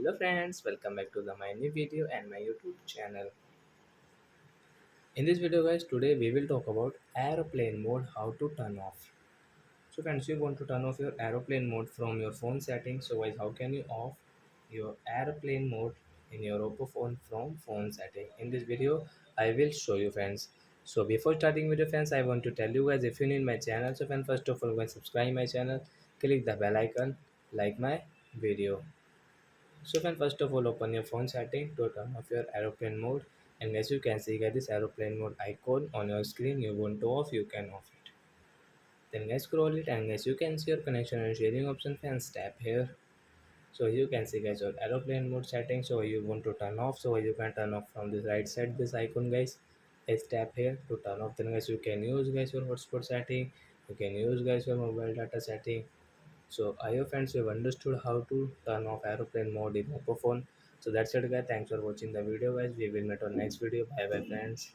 Hello friends, welcome back to my new video and my YouTube channel. In this video guys, today we will talk about aeroplane mode, how to turn off. So friends, you want to turn off your aeroplane mode from your phone settings. So guys, how can you off your aeroplane mode in your Oppo phone from phone setting? In this video, I will show you friends. So before starting video friends, I want to tell you guys, if you need my channel, so friends, first of all, go and subscribe my channel, click the bell icon, like my video. So you can first of all open your phone setting to turn off your aeroplane mode, and as you can see guys, this aeroplane mode icon on your screen, you want to off, you can off it. Then guys scroll it, and guys you can see your connection and sharing option, fans tap here. So you can see guys your aeroplane mode setting, so you want to turn off, so you can turn off from this right side, this icon guys. Guys tap here to turn off. Then guys you can use guys your hotspot setting, you can use guys your mobile data setting. So I hope friends you have understood how to turn off aeroplane mode in Oppo phone. So that's it guys. Thanks for watching the video guys. We will meet on next video. Bye bye friends.